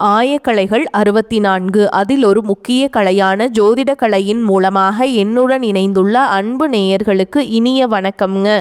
ஆயக்கலைகள் 64. அதில் ஒரு முக்கிய கலையான ஜோதிட கலையின் மூலமாக என்னுடன் இணைந்துள்ள அன்பு நேயர்களுக்கு இனிய வணக்கம்ங்க.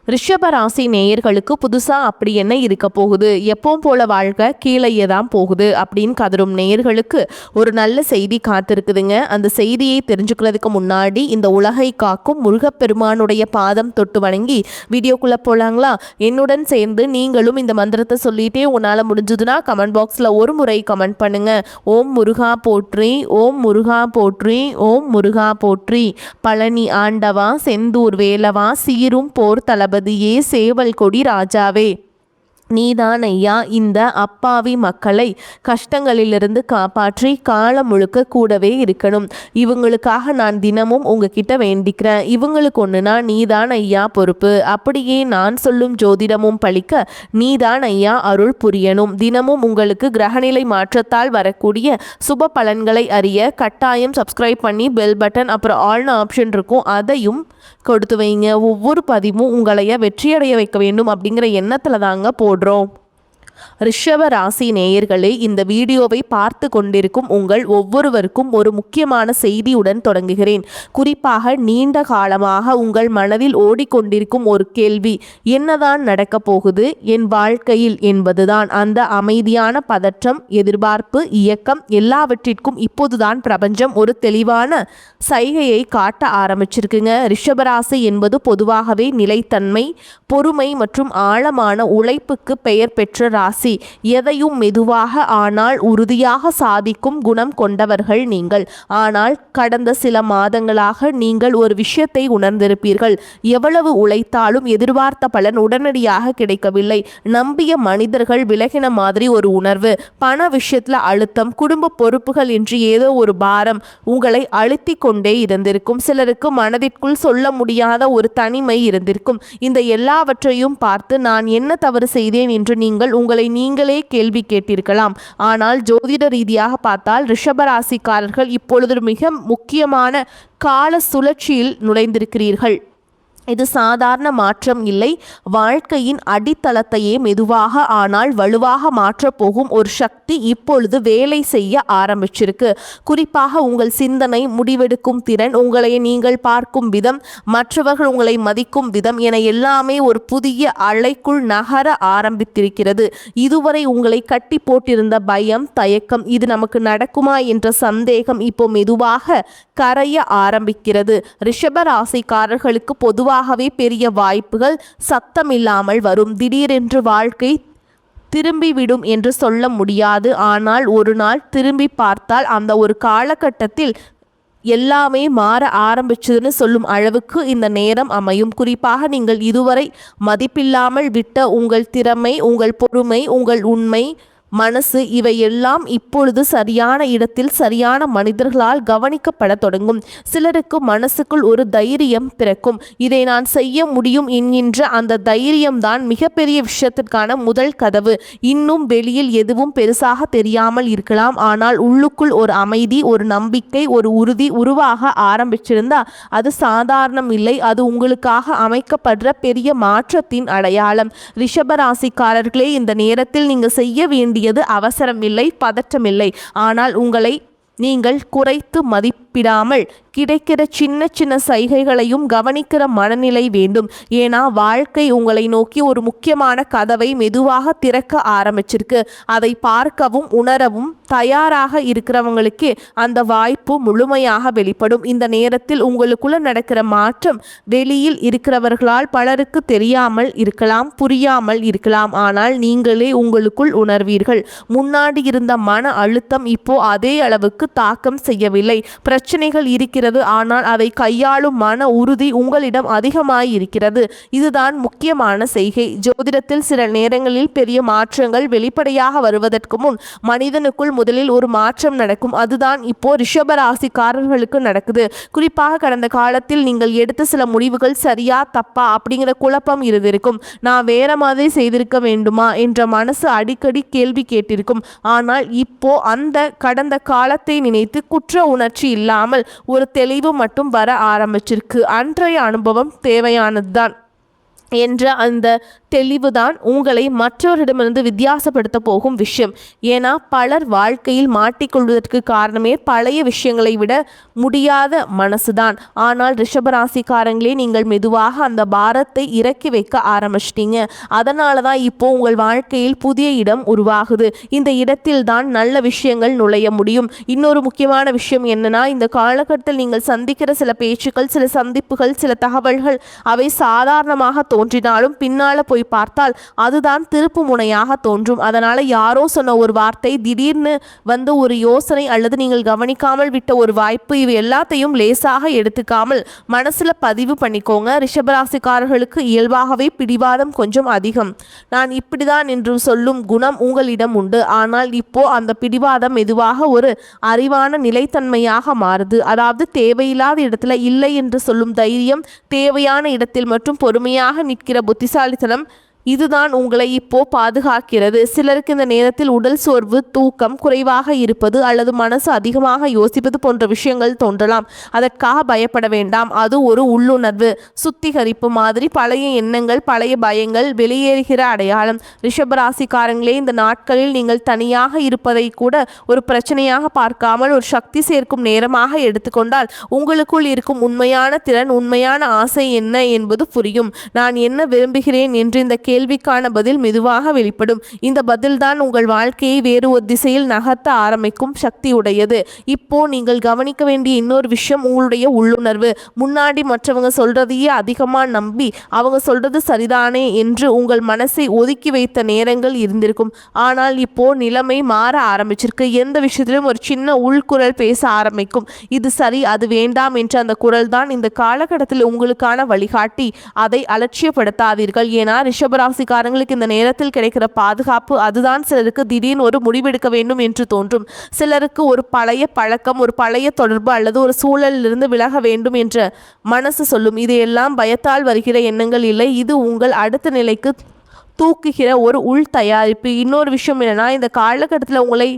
ரிஷபராசி நேயர்களுக்கு புதுசாக அப்படி என்ன இருக்க போகுது, எப்பவும் போல வாழ்க்கை கீழேயே தான் போகுது அப்படின்னு கதரும் நேயர்களுக்கு ஒரு நல்ல செய்தி காத்திருக்குதுங்க. அந்த செய்தியை தெரிஞ்சுக்கிறதுக்கு முன்னாடி இந்த உலகை காக்கும் முருகப்பெருமானுடைய பாதம் தொட்டு வணங்கி வீடியோக்குள்ளே போகலாங்களா? என்னுடன் சேர்ந்து நீங்களும் இந்த மந்திரத்தை சொல்லிட்டே உன்னால் முடிஞ்சதுன்னா கமெண்ட் பாக்ஸில் ஒரு முறை கமெண்ட் பண்ணுங்க. ஓம் முருகா போற்றி, ஓம் முருகா போற்றி, ஓம் முருகா போற்றி. பழனி ஆண்டவா, செந்தூர் வேலவா, சீரும் போர் தளபதி சேவல் கொடி ராஜாவே, நீதான் ஐயா இந்த அப்பாவி மக்களை கஷ்டங்களிலிருந்து காப்பாற்றி காலம் முழுக்க கூடவே இருக்கணும். இவங்களுக்காக நான் தினமும் உங்ககிட்ட வேண்டிக்கிறேன். இவங்களுக்கு ஒன்றுனா நீதான் ஐயா பொறுப்பு. அப்படியே நான் சொல்லும் ஜோதிடமும் பழிக்க நீதான் ஐயா அருள் புரியணும். தினமும் உங்களுக்கு கிரகநிலை மாற்றத்தால் வரக்கூடிய சுப பலன்களை அறிய கட்டாயம் சப்ஸ்கிரைப் பண்ணி பெல் பட்டன் அப்புறம் ஆல்னு ஆப்ஷன் இருக்கும், அதையும் கொடுத்து வைங்க. ஒவ்வொரு பதிவும் உங்களைய வெற்றியடைய வைக்க வேண்டும் அப்படிங்கிற எண்ணத்தில் தாங்க போடுறோம். ரிஷப ராசி நேயர்களே, இந்த வீடியோவை பார்த்து கொண்டிருக்கும் உங்கள் ஒவ்வொருவருக்கும் ஒரு முக்கியமான செய்தியுடன் தொடங்குகிறேன். குறிப்பாக நீண்ட காலமாக உங்கள் மனதில் ஓடிக்கொண்டிருக்கும் ஒரு கேள்வி, என்னதான் நடக்கப் போகுது என் வாழ்க்கையில் என்பதுதான். அந்த அமைதியான பதற்றம், எதிர்பார்ப்பு, இயக்கம் எல்லாவற்றிற்கும் இப்போதுதான் பிரபஞ்சம் ஒரு தெளிவான சைகையை காட்ட ஆரம்பிச்சிருக்குங்க. ரிஷபராசி என்பது பொதுவாகவே நிலைத்தன்மை, பொறுமை மற்றும் ஆழமான உழைப்புக்கு பெயர் பெற்ற ராசி. எதையும் மெதுவாக ஆனால் உறுதியாக சாதிக்கும் குணம் கொண்டவர்கள் நீங்கள். ஆனால் கடந்த சில மாதங்களாக நீங்கள் ஒரு விஷயத்தை உணர்ந்திருப்பீர்கள். எவ்வளவு உழைத்தாலும் எதிர்பார்த்த பலன் உடனடியாக கிடைக்கவில்லை. நம்பிய மனிதர்கள் விலகின மாதிரி ஒரு உணர்வு, பண விஷயத்துல அழுத்தம், குடும்ப பொறுப்புகள் என்று ஏதோ ஒரு பாரம் உங்களை அழுத்தி கொண்டே இருந்திருக்கும். சிலருக்கு மனதிற்குள் சொல்ல முடியாத ஒரு தனிமை இருந்திருக்கும். இந்த எல்லாவற்றையும் பார்த்து நான் என்ன தவறு செய்தேன் என்று நீங்கள் உங்களை நீங்களே கேள்வி கேட்டிருக்கலாம். ஆனால் ஜோதிட ரீதியாக பார்த்தால் ரிஷபராசிக்காரர்கள் இப்பொழுது மிக முக்கியமான கால சுழற்சியில் நுழைந்திருக்கிறீர்கள். இது சாதாரண மாற்றம் இல்லை, வாழ்க்கையின் அடித்தளத்தையே மெதுவாக ஆனால் வலுவாக மாற்றப்போகும் ஒரு சக்தி இப்பொழுது வேலை செய்ய ஆரம்பிச்சிருக்கு. குறிப்பாக உங்கள் சிந்தனை, முடிவெடுக்கும் திறன், உங்களை நீங்கள் பார்க்கும் விதம், மற்றவர்கள் உங்களை மதிக்கும் விதம் என எல்லாமே ஒரு புதிய அலைக்குள் நகர ஆரம்பித்திருக்கிறது. இதுவரை உங்களை கட்டி போட்டிருந்த பயம், தயக்கம், இது நமக்கு நடக்குமா என்ற சந்தேகம் இப்போ மெதுவாக கரைய ஆரம்பிக்கிறது. ரிஷபராசிக்காரர்களுக்கு பொதுவாக பெரிய வாய்ப்புகள் சத்தமில்லாமல் வரும். திடீரென்று வாழ்க்கை திரும்பிவிடும் என்று சொல்ல முடியாது. ஆனால் ஒரு நாள் திரும்பி பார்த்தால் அந்த ஒரு காலகட்டத்தில் எல்லாமே மாற ஆரம்பிச்சதுன்னு சொல்லும் அளவுக்கு இந்த நேரம் அமையும். குறிப்பாக நீங்கள் இதுவரை மதிப்பில்லாமல் விட்ட உங்கள் திறமை, உங்கள் பொறுமை, உங்கள் உண்மை, மனசு இவையெல்லாம் இப்பொழுது சரியான இடத்தில் சரியான மனிதர்களால் கவனிக்கப்பட தொடங்கும். சிலருக்கு மனசுக்குள் ஒரு தைரியம் பிறக்கும். இதை நான் செய்ய முடியும் என்கின்ற அந்த தைரியம்தான் மிகப்பெரிய விஷயத்திற்கான முதல் கதவு. இன்னும் வெளியில் எதுவும் பெருசாக தெரியாமல் இருக்கலாம், ஆனால் உள்ளுக்குள் ஒரு அமைதி, ஒரு நம்பிக்கை, ஒரு உறுதி உருவாக ஆரம்பிச்சிருந்தா அது சாதாரணம் இல்லை. அது உங்களுக்காக அமைக்கப்படுற பெரிய மாற்றத்தின் அடையாளம். ரிஷபராசிக்காரர்களே, இந்த நேரத்தில் நீங்கள் செய்ய வேண்டிய அவசரமில்லை, பதற்றமில்லை. ஆனால் உங்களை நீங்கள் குறைத்து மதிப்பிடாமல் கிடைக்கிற சின்ன சின்ன சைகைகளையும் கவனிக்கிற மனநிலை வேண்டும். ஏன்னா வாழ்க்கை உங்களை நோக்கி ஒரு முக்கியமான கதவை மெதுவாக திறக்க ஆரம்பிச்சிருக்கு. அதை பார்க்கவும் உணரவும் தயாராக இருக்கிறவங்களுக்கே அந்த வாய்ப்பு முழுமையாக வெளிப்படும். இந்த நேரத்தில் உங்களுக்குள்ள நடக்கிற மாற்றம் வெளியில் இருக்கிறவர்களால் பலருக்கு தெரியாமல் இருக்கலாம், புரியாமல் இருக்கலாம். ஆனால் நீங்களே உங்களுக்குள் உணர்வீர்கள். முன்னாடி இருந்த மன அழுத்தம் இப்போ அதே அளவுக்கு தாக்கம் செய்யவில்லை. பிரச்சனைகள் இருக்கிறது, ஆனால் அதை கையாளும் மன உறுதி உங்களிடம் அதிகமாயிருக்கிறது. இதுதான் முக்கியமான செய்கை. ஜோதிடத்தில் சில நேரங்களில் பெரிய மாற்றங்கள் வெளிப்படையாக வருவதற்கு முன் மனிதனுக்குள் முதலில் ஒரு மாற்றம் நடக்கும். அதுதான் இப்போ ரிஷபராசிக்காரர்களுக்கு நடக்குது. குறிப்பாக கடந்த காலத்தில் நீங்கள் எடுத்த சில முடிவுகள் சரியா தப்பா அப்படிங்கிற குழப்பம் இருந்திருக்கும். நான் வேற மாதிரி செய்திருக்க வேண்டுமா என்ற மனசு அடிக்கடி கேள்வி கேட்டிருக்கும். ஆனால் இப்போ அந்த கடந்த காலத்தை நினைத்து குற்ற உணர்ச்சி இல்லாமல் ஒரு தெளிவு மட்டும் வர ஆரம்பிச்சிருக்கு. அன்றைய அனுபவம் தேவையானதுதான் என்ற அந்த தெளிவுதான் உங்களை மற்றவரிடமிருந்து வித்தியாசப்படுத்த போகும் விஷயம். ஏன்னா பலர் வாழ்க்கையில் மாட்டிக்கொள்வதற்கு காரணமே பழைய விஷயங்களை விட முடியாத மனசுதான். ஆனால் ரிஷபராசிக்காரங்களே, நீங்கள் மெதுவாக அந்த பாரத்தை இறக்கி வைக்க ஆரம்பிச்சிட்டீங்க. அதனால தான் இப்போ உங்கள் வாழ்க்கையில் புதிய இடம் உருவாகுது. இந்த இடத்தில் தான் நல்ல விஷயங்கள் நுழைய முடியும். இன்னொரு முக்கியமான விஷயம் என்னன்னா, இந்த காலகட்டத்தில் நீங்கள் சந்திக்கிற சில பேச்சுக்கள், சில சந்திப்புகள், சில தகவல்கள் அவை சாதாரணமாக தோன்றினாலும் பின்னால போய் பார்த்தால் அதுதான் திருப்பு முனையாக தோன்றும். அதனால யாரோ சொன்ன ஒரு வார்த்தை, திடீர்னு வந்து ஒரு யோசனை, அல்லது நீங்கள் கவனிக்காமல் விட்ட ஒரு வாய்ப்பு, இவை எல்லாத்தையும் லேசாக எடுத்துக்காமல் மனசுல பதிவு பண்ணிக்கோங்க. ரிஷபராசிக்காரர்களுக்கு இயல்பாகவே பிடிவாதம் கொஞ்சம் அதிகம். நான் இப்படிதான் என்று சொல்லும் குணம் உங்களிடம் உண்டு. ஆனால் இப்போ அந்த பிடிவாதம் மெதுவாக ஒரு அறிவான நிலைத்தன்மையாக மாறுது. அதாவது தேவையில்லாத இடத்துல இல்லை என்று சொல்லும் தைரியம், தேவையான இடத்தில் மற்றும் பொறுமையாக நிற்கிற புத்திசாலித்தனம், இதுதான் உங்களை இப்போ பாதுகாக்கிறது. சிலருக்கு இந்த நேரத்தில் உடல் சோர்வு, தூக்கம் குறைவாக இருப்பது அல்லது மனசு அதிகமாக யோசிப்பது போன்ற விஷயங்கள் தோன்றலாம். அதற்காக பயப்பட வேண்டாம். அது ஒரு உள்ளுணர்வு சுத்திகரிப்பு மாதிரி. பழைய எண்ணங்கள், பழைய பயங்கள் வெளியேறுகிற அடையாளம். ரிஷபராசிக்காரங்களே, இந்த நாட்களில் நீங்கள் தனியாக இருப்பதை கூட ஒரு பிரச்சனையாக பார்க்காமல் ஒரு சக்தி சேர்க்கும் நேரமாக எடுத்துக்கொண்டால் உங்களுக்குள் இருக்கும் உண்மையான திறன், உண்மையான ஆசை என்ன என்பது புரியும். நான் என்ன விரும்புகிறேன் என்று இந்த கேள்விக்கான பதில் மெதுவாக வெளிப்படும். இந்த பதில்தான் உங்கள் வாழ்க்கையை வேறு ஒரு திசையில் நகர்த்த ஆரம்பிக்கும் சக்தி உடையது. இப்போ நீங்கள் கவனிக்க வேண்டிய இன்னொரு விஷயம் உங்களுடைய உள்ளுணர்வு. முன்னாடி மற்றவங்க சொல்றதையே அதிகமா நம்பி அவங்க சொல்றது சரிதானே என்று உங்கள் மனசை ஒதுக்கி வைத்த நேரங்கள் இருந்திருக்கும். ஆனால் இப்போ நிலைமை மாற ஆரம்பிச்சிருக்கு. எந்த விஷயத்திலும் ஒரு சின்ன உள்குரல் பேச ஆரம்பிக்கும். இது சரி, அது வேண்டாம் என்ற அந்த குரல் தான் இந்த காலகட்டத்தில் உங்களுக்கான வழிகாட்டி. அதை அலட்சியப்படுத்தாதீர்கள். ஏன்னா ரிஷபராசிக்காரங்களுக்கு இந்த நேரத்தில் கிடைக்கிற பாதுகாப்பு, அதுதான் சிலருக்கு திடீர்னு ஒரு முடிவெடுக்க வேண்டும் என்று தோன்றும். சிலருக்கு ஒரு பழைய பழக்கம், ஒரு பழைய தொடர்பு அல்லது ஒரு சூழலிலிருந்து விலக வேண்டும் என்ற மனசு சொல்லும். இதையெல்லாம் பயத்தால் வருகிற எண்ணங்கள் இல்லை. இது உங்கள் அடுத்த நிலைக்கு தூக்குகிற ஒரு உள் தயாரிப்பு. இன்னொரு விஷயம் என்னன்னா, இந்த காலகட்டத்தில் உங்களை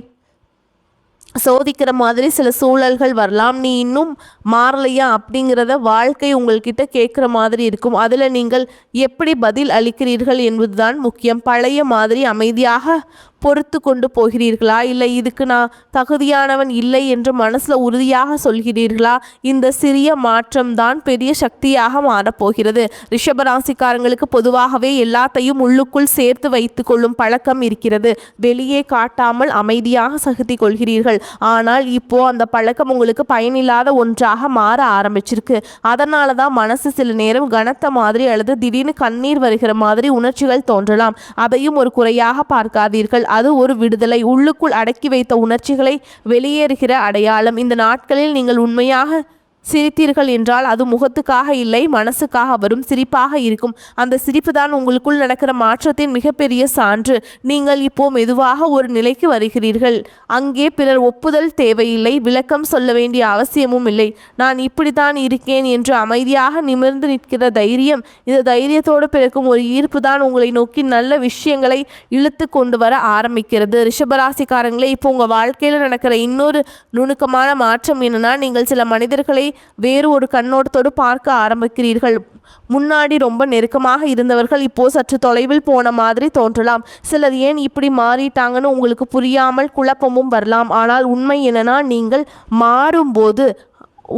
சோதிக்கிற மாதிரி சில சூழல்கள் வரலாம். நீ இன்னும் மாறலையா அப்படிங்கிறத வாழ்க்கை உங்கள்கிட்ட கேட்குற மாதிரி இருக்கும். அதில் நீங்கள் எப்படி பதில் அளிக்கிறீர்கள் என்பதுதான் முக்கியம். பழைய மாதிரி அமைதியாக பொறுத்து கொண்டு போகிறீர்களா, இல்லை இதுக்கு நான் தகுதியானவன் இல்லை என்று மனசில் உறுதியாக சொல்கிறீர்களா? இந்த சிறிய மாற்றம்தான் பெரிய சக்தியாக மாறப்போகிறது. ரிஷபராசிக்காரங்களுக்கு பொதுவாகவே எல்லாத்தையும் உள்ளுக்குள் சேர்த்து வைத்து கொள்ளும் பழக்கம் இருக்கிறது. வெளியே காட்டாமல் அமைதியாக சகித்து கொள்கிறீர்கள். ஆனால் இப்போ அந்த பழக்கம் உங்களுக்கு பயனில்லாத ஒன்றாக மாற ஆரம்பிச்சிருக்கு. அதனால தான் மனசு சில நேரம் கனத்த மாதிரி அல்லது திடீர்னு கண்ணீர் வருகிற மாதிரி உணர்ச்சிகள் தோன்றலாம். அதையும் ஒரு குறையாக பார்க்காதீர்கள். அது ஒரு விடுதலை. உள்ளுக்குள் அடக்கி வைத்த உணர்ச்சிகளை வெளியேறுகிற அடையாளம். இந்த நாட்களில் நீங்கள் உண்மையாக சிரித்தீர்கள் என்றால் அது முகத்துக்காக இல்லை, மனசுக்காக வரும் சிரிப்பாக இருக்கும். அந்த சிரிப்பு தான் உங்களுக்குள் நடக்கிற மாற்றத்தின் மிகப்பெரிய சான்று. நீங்கள் இப்போ மெதுவாக ஒரு நிலைக்கு வருகிறீர்கள். அங்கே பிறர் ஒப்புதல் தேவையில்லை, விளக்கம் சொல்ல வேண்டிய அவசியமும் இல்லை. நான் இப்படித்தான் இருக்கேன் என்று அமைதியாக நிமிர்ந்து நிற்கிற தைரியம், இந்த தைரியத்தோடு பிறக்கும் ஒரு ஈர்ப்பு தான் உங்களை நோக்கி நல்ல விஷயங்களை இழுத்து கொண்டு வர ஆரம்பிக்கிறது. ரிஷபராசிக்காரங்களே, இப்போ உங்கள் வாழ்க்கையில் நடக்கிற இன்னொரு நுணுக்கமான மாற்றம் என்னன்னா, நீங்கள் சில மனிதர்களை வேறு ஒரு கண்ணோட்டத்தோடு பார்க்க ஆரம்பிக்கிறீர்கள். முன்னாடி ரொம்ப நெருக்கமாக இருந்தவர்கள் இப்போ சற்று தொலைவில் போன மாதிரி தோன்றலாம். சிலர் ஏன் இப்படி மாறிட்டாங்கன்னு உங்களுக்கு புரியாமல் குழப்பமும் வரலாம். ஆனால் உண்மை என்னன்னா, நீங்கள் மாறும்போது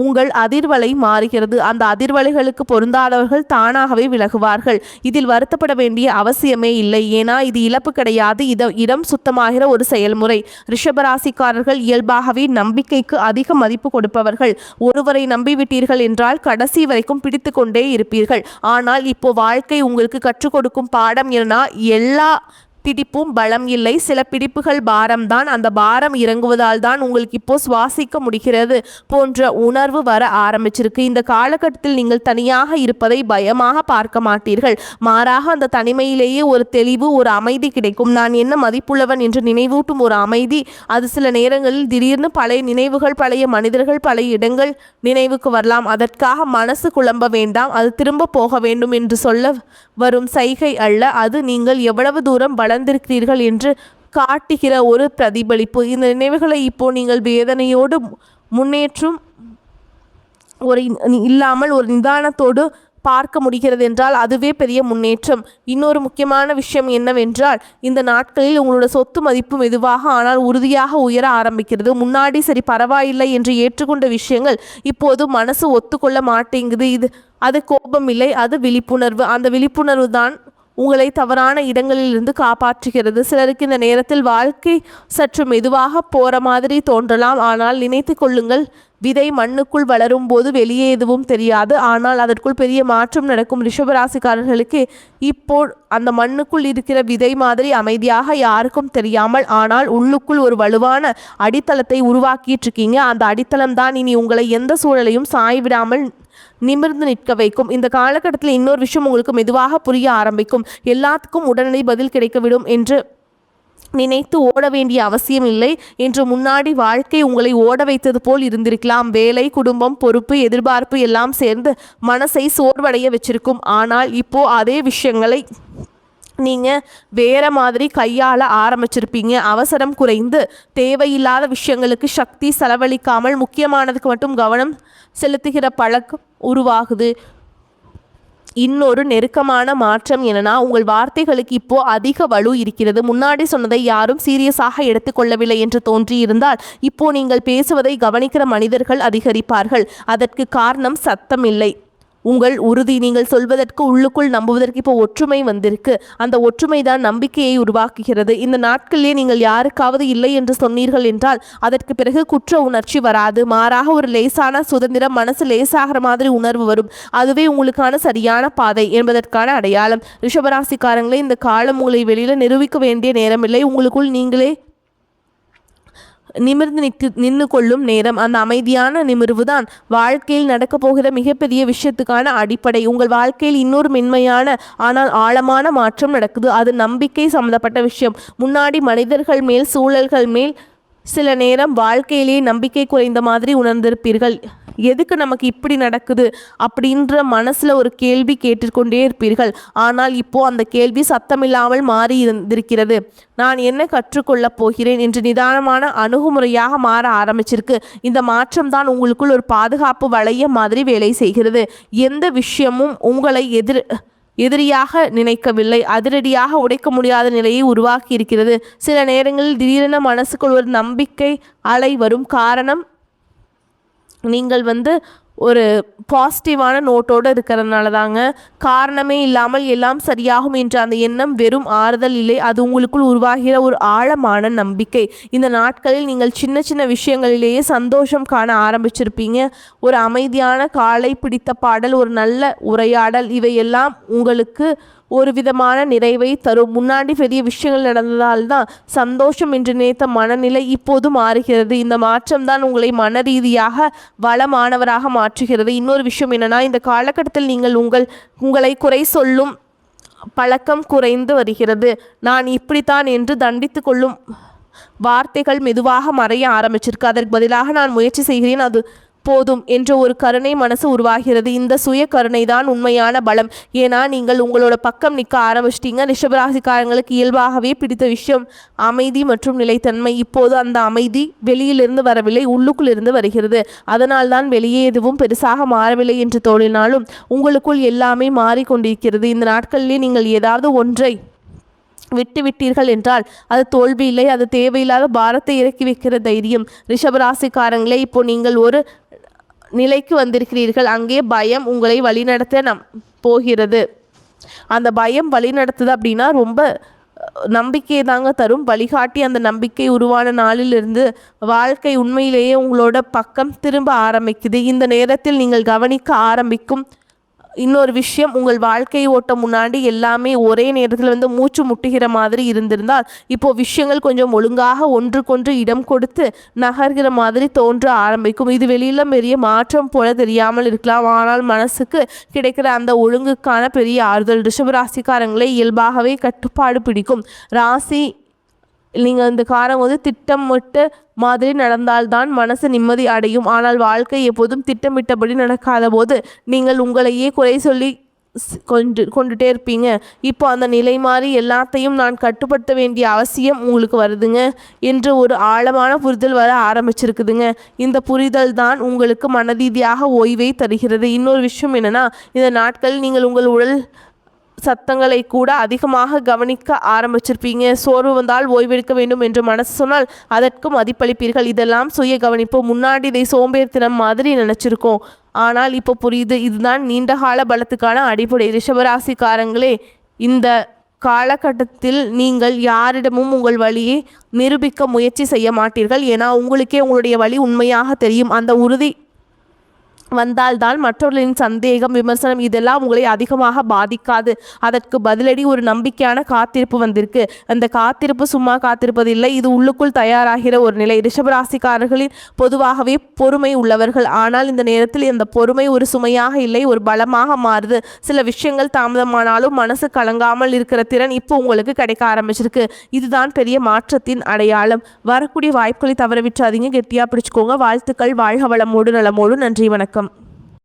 உங்கள் அதிர்வலை மாறுகிறது. அந்த அதிர்வலைகளுக்கு பொருந்தாதவர்கள் தானாகவே விலகுவார்கள். இதில் வருத்தப்பட வேண்டிய அவசியமே இல்லை. ஏன்னா இது இழப்பு கிடையாது, இடம் சுத்தமாகிற ஒரு செயல்முறை. ரிஷபராசிக்காரர்கள் இயல்பாகவே நம்பிக்கைக்கு அதிக மதிப்பு கொடுப்பவர்கள். ஒருவரை நம்பிவிட்டீர்கள் என்றால் கடைசி வரைக்கும் பிடித்து கொண்டே இருப்பீர்கள். ஆனால் இப்போ வாழ்க்கை உங்களுக்கு கற்றுக் கொடுக்கும் பாடம் என்னன்னா, எல்லா பிடிப்பும் பலம் இல்லை, சில பிடிப்புகள் பாரம்தான். அந்த பாரம் இறங்குவதால் தான் உங்களுக்கு இப்போ சுவாசிக்க முடிகிறது போன்ற உணர்வு வர ஆரம்பிச்சிருக்கு. இந்த காலகட்டத்தில் நீங்கள் தனியாக இருப்பதை பயமாக பார்க்க மாட்டீர்கள். மாறாக அந்த தனிமையிலேயே ஒரு தெளிவு, ஒரு அமைதி கிடைக்கும். நான் என்ன மதிப்புள்ளவன் என்று நினைவூட்டும் ஒரு அமைதி. அது சில நேரங்களில் திடீர்னு பழைய நினைவுகள், பழைய மனிதர்கள், பழைய இடங்கள் நினைவுக்கு வரலாம். அதற்காக மனசு குழம்ப வேண்டாம். அது திரும்ப போக வேண்டும் என்று சொல்ல வரும் சைகை அல்ல. அது நீங்கள் எவ்வளவு தூரம் வளர்ந்திருக்கிறீர்கள் என்று காட்டுகிற ஒரு பிரதிபலிப்பு. இந்த நினைவுகளை இப்போ நீங்கள் வேதனையோடு முன்னேற்றும் ஒரு இல்லாமல் ஒரு நிதானத்தோடு பார்க்க முடிகிறது என்றால் அதுவே பெரிய முன்னேற்றம். இன்னொரு முக்கியமான விஷயம் என்னவென்றால், இந்த நாட்களில் உங்களோட சொத்து மதிப்பு மெதுவாக ஆனால் உறுதியாக உயர ஆரம்பிக்கிறது. முன்னாடி சரி பரவாயில்லை என்று ஏற்றுக்கொண்ட விஷயங்கள் இப்போது மனசு ஒத்துக்கொள்ள மாட்டேங்குது. அது கோபம் இல்லை, அது விழிப்புணர்வு. அந்த விழிப்புணர்வு தான் உங்களை தவறான இடங்களிலிருந்து காப்பாற்றுகிறது. சிலருக்கு இந்த நேரத்தில் வாழ்க்கை சற்று மெதுவாக போகிற மாதிரி தோன்றலாம். ஆனால் நினைத்து கொள்ளுங்கள், விதை மண்ணுக்குள் வளரும் போது வெளியே எதுவும் தெரியாது, ஆனால் அதற்குள் பெரிய மாற்றம் நடக்கும். ரிஷபராசிக்காரர்களுக்கு இப்போ அந்த மண்ணுக்குள் இருக்கிற விதை மாதிரி அமைதியாக யாருக்கும் தெரியாமல், ஆனால் உள்ளுக்குள் ஒரு வலுவான அடித்தளத்தை உருவாக்கிட்டு இருக்கீங்க. அந்த அடித்தளம் தான் இனி உங்களை எந்த சூழலையும் சாய்விடாமல் நிமிர்ந்து நிற்க வைக்கும். இந்த காலகட்டத்தில் இன்னொரு விஷயம் உங்களுக்கு மெதுவாக புரிய ஆரம்பிக்கும். எல்லாத்துக்கும் உடனடி பதில் கிடைக்கவிடும் என்று நினைத்து ஓட வேண்டிய அவசியம் இல்லை என்று முன்னாடி வாழ்க்கை உங்களை ஓட வைத்தது போல் இருந்திருக்கலாம். வேலை, குடும்பம், பொறுப்பு, எதிர்பார்ப்பு எல்லாம் சேர்ந்து மனசை சோர்வடைய வச்சிருக்கும். ஆனால் இப்போ அதே விஷயங்களை நீங்கள் வேற மாதிரி கையாள ஆரம்பிச்சிருப்பீங்க. அவசரம் குறைந்து தேவையில்லாத விஷயங்களுக்கு சக்தி செலவழிக்காமல் முக்கியமானதுக்கு மட்டும் கவனம் செலுத்துகிற பழக்கம் உருவாகுது. இன்னொரு நெருக்கமான மாற்றம் என்னன்னா, உங்கள் வார்த்தைகளுக்கு இப்போ அதிக வலு இருக்கிறது. முன்னாடி சொன்னதை யாரும் சீரியஸாக எடுத்துக்கொள்ளவில்லை என்று தோன்றி இருந்தால் இப்போ நீங்கள் பேசுவதை கவனிக்கிற மனிதர்கள் அதிகரிப்பார்கள். அதற்கு காரணம் சத்தம் இல்லை, உங்கள் உறுதி. நீங்கள் சொல்வதற்கு உள்ளுக்குள் நம்புவதற்கு இப்போ ஒற்றுமை வந்திருக்கு. அந்த ஒற்றுமை தான் நம்பிக்கையை உருவாக்குகிறது. இந்த நாட்களிலே நீங்கள் யாருக்காவது இல்லை என்று சொன்னீர்கள் என்றால் அதற்கு பிறகு குற்ற உணர்ச்சி வராது. மாறாக ஒரு லேசான சுதந்திரம், மனசு லேசாகிற மாதிரி உணர்வு வரும். அதுவே உங்களுக்கான சரியான பாதை என்பதற்கான அடையாளம். ரிஷபராசிக்காரங்களே, இந்த காலம் உங்களை வெளியில் நிரூபிக்க வேண்டிய நேரமில்லை. உங்களுக்குள் நீங்களே நிமிர்ந்து நின்று கொள்ளும் நேரம். அந்த அமைதியான நிமிர்வு தான் வாழ்க்கையில் நடக்கப் போகிற மிகப்பெரிய விஷயத்துக்கான அடிப்படை. உங்கள் வாழ்க்கையில் இன்னொரு மென்மையான ஆனால் ஆழமான மாற்றம் நடக்குது. அது நம்பிக்கை சம்மந்தப்பட்ட விஷயம். முன்னாடி மனிதர்கள் மேல், சூழல்கள் மேல் சில நேரம் வாழ்க்கையிலேயே நம்பிக்கை குறைந்த மாதிரி உணர்ந்திருப்பீர்கள். எதுக்கு நமக்கு இப்படி நடக்குது அப்படின்ற மனசில் ஒரு கேள்வி கேட்டுக்கொண்டே இருப்பீர்கள். ஆனால் இப்போ அந்த கேள்வி சத்தமில்லாமல் மாறி இருந்திருக்கிறது. நான் என்ன கற்றுக்கொள்ளப் போகிறேன் என்று நிதானமான அணுகுமுறையாக மாற ஆரம்பிச்சிருக்கு. இந்த மாற்றம் தான் உங்களுக்குள் ஒரு பாதுகாப்பு வளையம் மாதிரி வேலை செய்கிறது. எந்த விஷயமும் உங்களை எதிரியாக நினைக்கவில்லை, அதிரடியாக உடைக்க முடியாத நிலையை உருவாக்கி இருக்கிறது. சில நேரங்களில் திடீரென மனசுக்குள் ஒரு நம்பிக்கை அலை வரும். காரணம், நீங்கள் ஒரு பாசிட்டிவான நோட்டோடு இருக்கிறதுனால தாங்க. காரணமே இல்லாமல் எல்லாம் சரியாகும் என்ற அந்த எண்ணம் வெறும் ஆறுதல் இல்லை, அது உங்களுக்குள் உருவாகிற ஒரு ஆழமான நம்பிக்கை. இந்த நாட்களில் நீங்கள் சின்ன சின்ன விஷயங்களிலேயே சந்தோஷம் காண ஆரம்பிச்சிருப்பீங்க. ஒரு அமைதியான காலை பிடித்த பாடல், ஒரு நல்ல உரையாடல், இவையெல்லாம் உங்களுக்கு ஒரு விதமான நிறைவை தரும். முன்னாடி பெரிய விஷயங்கள் நடந்ததால் தான் சந்தோஷம் என்று நினைத்த மனநிலை இப்போது மாறுகிறது. இந்த மாற்றம் தான் உங்களை மன ரீதியாக வளமானவராக மாற்றுகிறது. இன்னொரு விஷயம் என்னன்னா, இந்த காலகட்டத்தில் நீங்கள் உங்களை குறை சொல்லும் பழக்கம் குறைந்து வருகிறது. நான் இப்படித்தான் என்று தண்டித்து கொள்ளும் வார்த்தைகள் மெதுவாக மறைய ஆரம்பிச்சிருக்கு. அதற்கு பதிலாக நான் முயற்சி செய்கிறேன், அது போதும் என்ற ஒரு கருணை மனசு உருவாகிறது. இந்த சுய கருணை தான் உண்மையான பலம். ஏன்னா நீங்கள் உங்களோட பக்கம் நிற்க ஆரம்பிச்சிட்டீங்க. ரிஷபராசிக்காரங்களுக்கு இயல்பாகவே பிடித்த விஷயம் அமைதி மற்றும் நிலைத்தன்மை. இப்போது அந்த அமைதி வெளியிலிருந்து வரவில்லை, உள்ளுக்குள்ளிருந்து வருகிறது. அதனால் தான் வெளியே எதுவும் பெருசாக மாறவில்லை என்று தோன்றினாலும் உங்களுக்குள் எல்லாமே மாறிக்கொண்டிருக்கிறது. இந்த நாட்களிலே நீங்கள் ஏதாவது ஒன்றை விட்டுவிட்டீர்கள் என்றால் அது தோல்வி இல்லை, அது தேவையில்லாத பாரத்தை இறக்கி வைக்கிற தைரியம். ரிஷபராசிக்காரங்களே, இப்போ நீங்கள் ஒரு நிலைக்கு வந்திருக்கிறீர்கள். அங்கே பயம் உங்களை வழிநடத்த போகிறது. அந்த பயம் வழிநடத்துது அப்படின்னா ரொம்ப நம்பிக்கையை தாங்க தரும். வழிகாட்டி அந்த நம்பிக்கை உருவான நாளிலிருந்து வாழ்க்கை உண்மையிலேயே உங்களோட பக்கம் திரும்ப ஆரம்பிக்குது. இந்த நேரத்தில் நீங்கள் கவனிக்க ஆரம்பிக்கும் இன்னொரு விஷயம், உங்கள் வாழ்க்கை ஓட்ட முன்னாடி எல்லாமே ஒரே நேரத்தில் மூச்சு முட்டுகிற மாதிரி இருந்திருந்தால் இப்போ விஷயங்கள் கொஞ்சம் ஒழுங்காக ஒன்றுக்கொன்று இடம் கொடுத்து நகர்கிற மாதிரி தோன்ற ஆரம்பிக்கும். இது வெளியில் பெரிய மாற்றம் போல தெரியாமல் இருக்கலாம், ஆனால் மனசுக்கு கிடைக்கிற அந்த ஒழுங்குக்கான பெரிய ஆறுதல். ரிஷபராசிக்காரங்களே, இயல்பாகவே கட்டுப்பாடு பிடிக்கும் ராசி. நீங்கள் இந்த காரம் திட்டமிட்டு மாதிரி நடந்தால்தான் மனசு நிம்மதி அடையும். ஆனால் வாழ்க்கை எப்போதும் திட்டமிட்டபடி நடக்காத போது நீங்கள் உங்களையே குறை சொல்லி கொண்டுட்டே இருப்பீங்க. இப்போ அந்த நிலை மாறி எல்லாத்தையும் நான் கட்டுப்படுத்த வேண்டிய அவசியம் உங்களுக்கு வருதுங்க என்று ஒரு ஆழமான புரிதல் வர ஆரம்பிச்சிருக்குதுங்க. இந்த புரிதல் தான் உங்களுக்கு மனரீதியாக ஓய்வை தருகிறது. இன்னொரு விஷயம் என்னென்னா, இந்த நாட்களில் நீங்கள் உங்கள் உடல் சத்தங்களை கூட அதிகமாக கவனிக்க ஆரம்பிச்சிருப்பீங்க. சோர்வு வந்தால் ஓய்வெடுக்க வேண்டும் என்று மனசு சொன்னால் அதற்கு மதிப்பளிப்பீர்கள். இதெல்லாம் சுய கவனிப்பு. முன்னாடி இதை சோம்பேறித்தனம் மாதிரி நினச்சிருக்கோம். ஆனால் இப்போ புரியுது, இதுதான் நீண்டகால பலத்துக்கான அடிப்படை. ரிஷபராசிக்காரங்களே, இந்த காலகட்டத்தில் நீங்கள் யாரிடமும் உங்கள் வழியை நிரூபிக்க முயற்சி செய்ய மாட்டீர்கள். ஏன்னா உங்களுக்கே உங்களுடைய வழி உண்மையாக தெரியும். அந்த உறுதி வந்தால்தான் மற்றவர்களின் சந்தேகம், விமர்சனம் இதெல்லாம் உங்களை அதிகமாக பாதிக்காது. அதற்கு பதிலடி ஒரு நம்பிக்கையான காத்திருப்பு வந்திருக்கு. அந்த காத்திருப்பு சும்மா காத்திருப்பதில்லை, இது உள்ளுக்குள் தயாராகிற ஒரு நிலை. ரிஷபராசிக்காரர்களின் பொதுவாகவே பொறுமை உள்ளவர்கள். ஆனால் இந்த நேரத்தில் இந்த பொறுமை ஒரு சுமையாக இல்லை, ஒரு பலமாக மாறுது. சில விஷயங்கள் தாமதமானாலும் மனசு கலங்காமல் இருக்கிற திறன் இப்போ உங்களுக்கு கிடைக்க ஆரம்பிச்சிருக்கு. இதுதான் பெரிய மாற்றத்தின் அடையாளம். வரக்கூடிய வாய்ப்புகளை தவற விட்டுறாதீங்க, கெட்டியாக பிடிச்சுக்கோங்க. வாழ்த்துக்கள். வாழ்க வளமோடு நலமோடு. நன்றி, வணக்கம்.